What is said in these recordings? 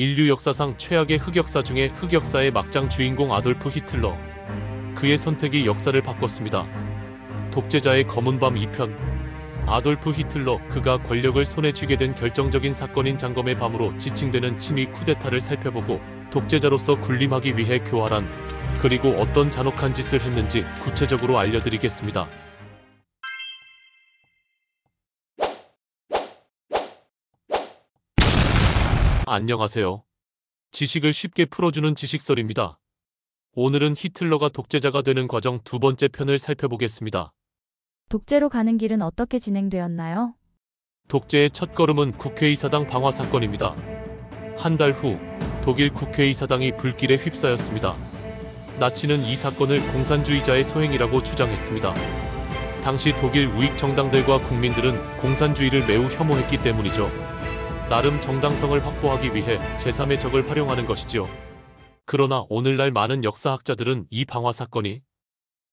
인류 역사상 최악의 흑역사 중에 흑역사의 막장 주인공 아돌프 히틀러. 그의 선택이 역사를 바꿨습니다. 독재자의 검은 밤 2편. 아돌프 히틀러, 그가 권력을 손에 쥐게 된 결정적인 사건인 장검의 밤으로 지칭되는 친위 쿠데타를 살펴보고 독재자로서 군림하기 위해 교활한, 그리고 어떤 잔혹한 짓을 했는지 구체적으로 알려드리겠습니다. 안녕하세요. 지식을 쉽게 풀어주는 지식설입니다. 오늘은 히틀러가 독재자가 되는 과정 두 번째 편을 살펴보겠습니다. 독재로 가는 길은 어떻게 진행되었나요? 독재의 첫걸음은 국회의사당 방화 사건입니다. 한 달 후 독일 국회의사당이 불길에 휩싸였습니다. 나치는 이 사건을 공산주의자의 소행이라고 주장했습니다. 당시 독일 우익 정당들과 국민들은 공산주의를 매우 혐오했기 때문이죠. 나름 정당성을 확보하기 위해 제3의 적을 활용하는 것이지요. 그러나 오늘날 많은 역사학자들은 이 방화 사건이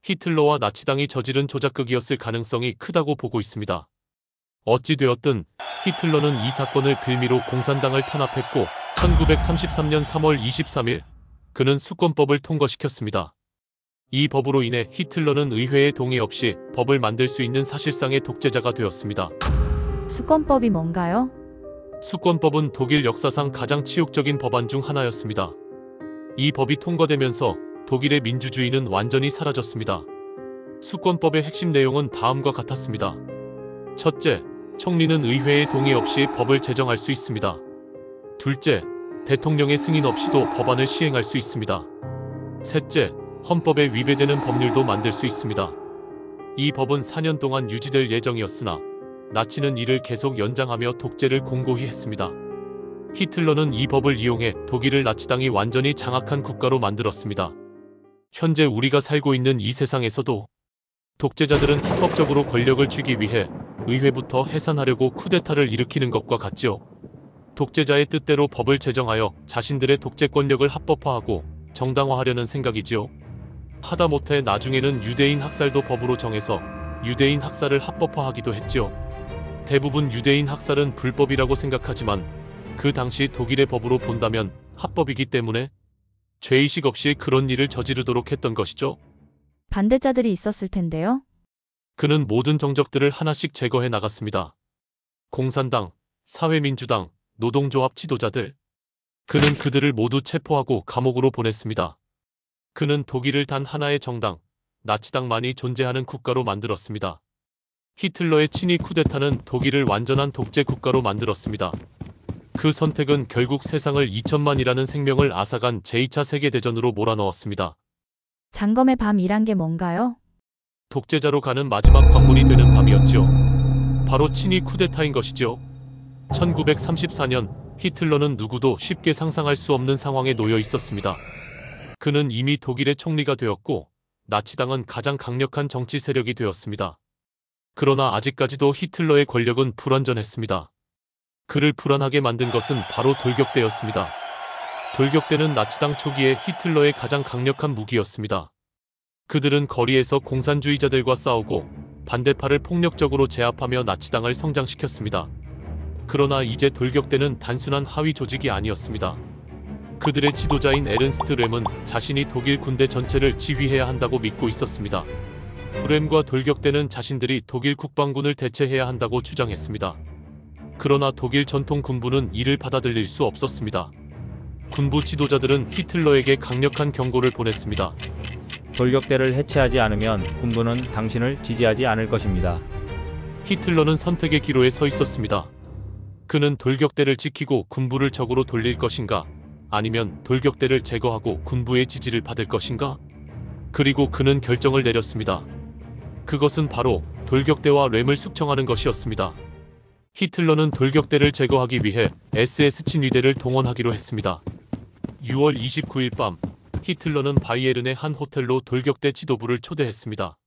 히틀러와 나치당이 저지른 조작극이었을 가능성이 크다고 보고 있습니다. 어찌되었든 히틀러는 이 사건을 빌미로 공산당을 탄압했고 1933년 3월 23일 그는 수권법을 통과시켰습니다. 이 법으로 인해 히틀러는 의회의 동의 없이 법을 만들 수 있는 사실상의 독재자가 되었습니다. 수권법이 뭔가요? 수권법은 독일 역사상 가장 치욕적인 법안 중 하나였습니다. 이 법이 통과되면서 독일의 민주주의는 완전히 사라졌습니다. 수권법의 핵심 내용은 다음과 같았습니다. 첫째, 총리는 의회의 동의 없이 법을 제정할 수 있습니다. 둘째, 대통령의 승인 없이도 법안을 시행할 수 있습니다. 셋째, 헌법에 위배되는 법률도 만들 수 있습니다. 이 법은 4년 동안 유지될 예정이었으나 나치는 이를 계속 연장하며 독재를 공고히 했습니다. 히틀러는 이 법을 이용해 독일을 나치당이 완전히 장악한 국가로 만들었습니다. 현재 우리가 살고 있는 이 세상에서도 독재자들은 합법적으로 권력을 쥐기 위해 의회부터 해산하려고 쿠데타를 일으키는 것과 같지요. 독재자의 뜻대로 법을 제정하여 자신들의 독재 권력을 합법화하고 정당화하려는 생각이지요. 하다못해 나중에는 유대인 학살도 법으로 정해서 유대인 학살을 합법화하기도 했지요. 대부분 유대인 학살은 불법이라고 생각하지만 그 당시 독일의 법으로 본다면 합법이기 때문에 죄의식 없이 그런 일을 저지르도록 했던 것이죠. 반대자들이 있었을 텐데요. 그는 모든 정적들을 하나씩 제거해 나갔습니다. 공산당, 사회민주당, 노동조합 지도자들. 그는 그들을 모두 체포하고 감옥으로 보냈습니다. 그는 독일을 단 하나의 정당, 나치당만이 존재하는 국가로 만들었습니다. 히틀러의 친위 쿠데타는 독일을 완전한 독재 국가로 만들었습니다. 그 선택은 결국 세상을 2천만이라는 생명을 앗아간 제2차 세계대전으로 몰아넣었습니다. 장검의 밤이란 게 뭔가요? 독재자로 가는 마지막 관문이 되는 밤이었지요. 바로 친위 쿠데타인 것이지요. 1934년 히틀러는 누구도 쉽게 상상할 수 없는 상황에 놓여 있었습니다. 그는 이미 독일의 총리가 되었고 나치당은 가장 강력한 정치 세력이 되었습니다. 그러나 아직까지도 히틀러의 권력은 불완전했습니다. 그를 불안하게 만든 것은 바로 돌격대였습니다. 돌격대는 나치당 초기에 히틀러의 가장 강력한 무기였습니다. 그들은 거리에서 공산주의자들과 싸우고 반대파를 폭력적으로 제압하며 나치당을 성장시켰습니다. 그러나 이제 돌격대는 단순한 하위 조직이 아니었습니다. 그들의 지도자인 에른스트 렘은 자신이 독일 군대 전체를 지휘해야 한다고 믿고 있었습니다. 렘과 돌격대는 자신들이 독일 국방군을 대체해야 한다고 주장했습니다. 그러나 독일 전통 군부는 이를 받아들일 수 없었습니다. 군부 지도자들은 히틀러에게 강력한 경고를 보냈습니다. 돌격대를 해체하지 않으면 군부는 당신을 지지하지 않을 것입니다. 히틀러는 선택의 기로에 서 있었습니다. 그는 돌격대를 지키고 군부를 적으로 돌릴 것인가? 아니면 돌격대를 제거하고 군부의 지지를 받을 것인가? 그리고 그는 결정을 내렸습니다. 그것은 바로 돌격대와 렘을 숙청하는 것이었습니다. 히틀러는 돌격대를 제거하기 위해 SS 친위대를 동원하기로 했습니다. 6월 29일 밤 히틀러는 바이에른의 한 호텔로 돌격대 지도부를 초대했습니다.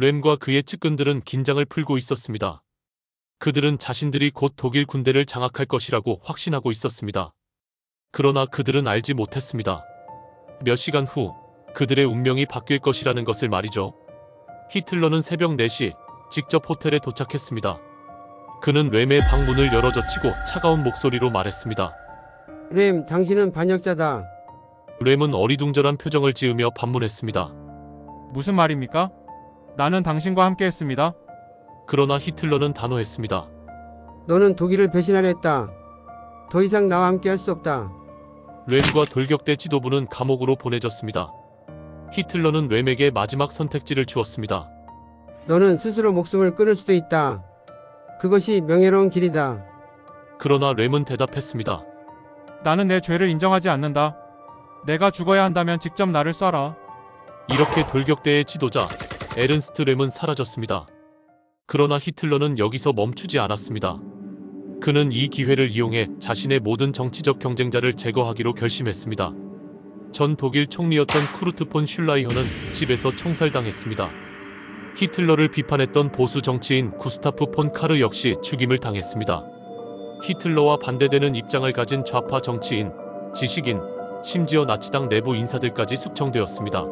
렘과 그의 측근들은 긴장을 풀고 있었습니다. 그들은 자신들이 곧 독일 군대를 장악할 것이라고 확신하고 있었습니다. 그러나 그들은 알지 못했습니다. 몇 시간 후 그들의 운명이 바뀔 것이라는 것을 말이죠. 히틀러는 새벽 4시 직접 호텔에 도착했습니다. 그는 렘의 방문을 열어젖히고 차가운 목소리로 말했습니다. 램, 당신은 반역자다. 램은 어리둥절한 표정을 지으며 반문했습니다. 무슨 말입니까? 나는 당신과 함께 했습니다. 그러나 히틀러는 단호했습니다. 너는 독일을 배신하려 했다. 더 이상 나와 함께 할 수 없다. 램과 돌격대 지도부는 감옥으로 보내졌습니다. 히틀러는 램에게 마지막 선택지를 주었습니다. 너는 스스로 목숨을 끊을 수도 있다. 그것이 명예로운 길이다. 그러나 램은 대답했습니다. 나는 내 죄를 인정하지 않는다. 내가 죽어야 한다면 직접 나를 쏴라. 이렇게 돌격대의 지도자 에른스트 램은 사라졌습니다. 그러나 히틀러는 여기서 멈추지 않았습니다. 그는 이 기회를 이용해 자신의 모든 정치적 경쟁자를 제거하기로 결심했습니다. 전 독일 총리였던 쿠르트 폰 슐라이허는 집에서 총살당했습니다. 히틀러를 비판했던 보수 정치인 구스타프 폰 카르 역시 죽임을 당했습니다. 히틀러와 반대되는 입장을 가진 좌파 정치인, 지식인, 심지어 나치당 내부 인사들까지 숙청되었습니다.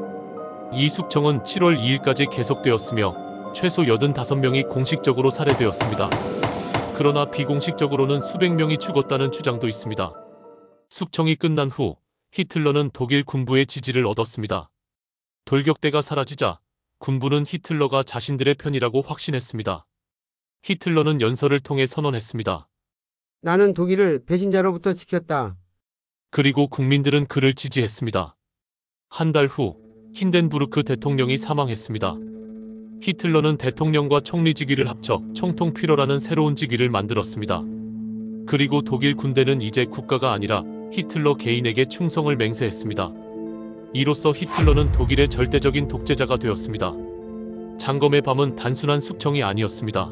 이 숙청은 7월 2일까지 계속되었으며 최소 85명이 공식적으로 살해되었습니다. 그러나 비공식적으로는 수백 명이 죽었다는 주장도 있습니다. 숙청이 끝난 후 히틀러는 독일 군부의 지지를 얻었습니다. 돌격대가 사라지자 군부는 히틀러가 자신들의 편이라고 확신했습니다. 히틀러는 연설을 통해 선언했습니다. 나는 독일을 배신자로부터 지켰다. 그리고 국민들은 그를 지지했습니다. 한 달 후 힌덴부르크 대통령이 사망했습니다. 히틀러는 대통령과 총리 직위를 합쳐 총통피러라는 새로운 직위를 만들었습니다. 그리고 독일 군대는 이제 국가가 아니라 히틀러 개인에게 충성을 맹세했습니다. 이로써 히틀러는 독일의 절대적인 독재자가 되었습니다. 장검의 밤은 단순한 숙청이 아니었습니다.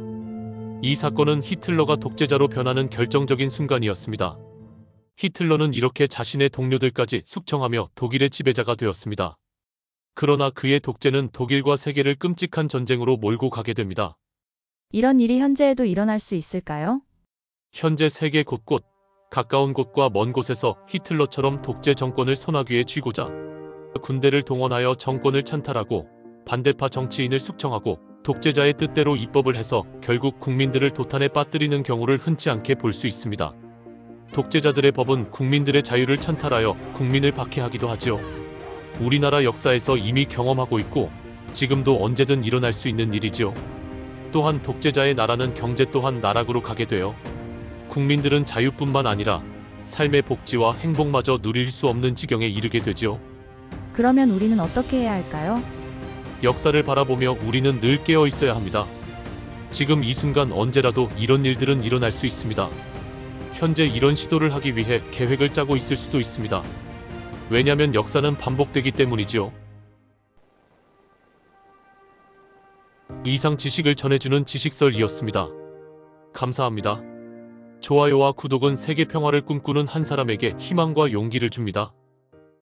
이 사건은 히틀러가 독재자로 변하는 결정적인 순간이었습니다. 히틀러는 이렇게 자신의 동료들까지 숙청하며 독일의 지배자가 되었습니다. 그러나 그의 독재는 독일과 세계를 끔찍한 전쟁으로 몰고 가게 됩니다. 이런 일이 현재에도 일어날 수 있을까요? 현재 세계 곳곳, 가까운 곳과 먼 곳에서 히틀러처럼 독재 정권을 손아귀에 쥐고자 군대를 동원하여 정권을 찬탈하고 반대파 정치인을 숙청하고 독재자의 뜻대로 입법을 해서 결국 국민들을 도탄에 빠뜨리는 경우를 흔치 않게 볼 수 있습니다. 독재자들의 법은 국민들의 자유를 찬탈하여 국민을 박해하기도 하지요. 우리나라 역사에서 이미 경험하고 있고 지금도 언제든 일어날 수 있는 일이지요. 또한 독재자의 나라는 경제 또한 나락으로 가게 되어 국민들은 자유뿐만 아니라 삶의 복지와 행복마저 누릴 수 없는 지경에 이르게 되지요. 그러면 우리는 어떻게 해야 할까요? 역사를 바라보며 우리는 늘 깨어 있어야 합니다. 지금 이 순간 언제라도 이런 일들은 일어날 수 있습니다. 현재 이런 시도를 하기 위해 계획을 짜고 있을 수도 있습니다. 왜냐면 역사는 반복되기 때문이지요. 이상 지식을 전해주는 지식설이었습니다. 감사합니다. 좋아요와 구독은 세계 평화를 꿈꾸는 한 사람에게 희망과 용기를 줍니다.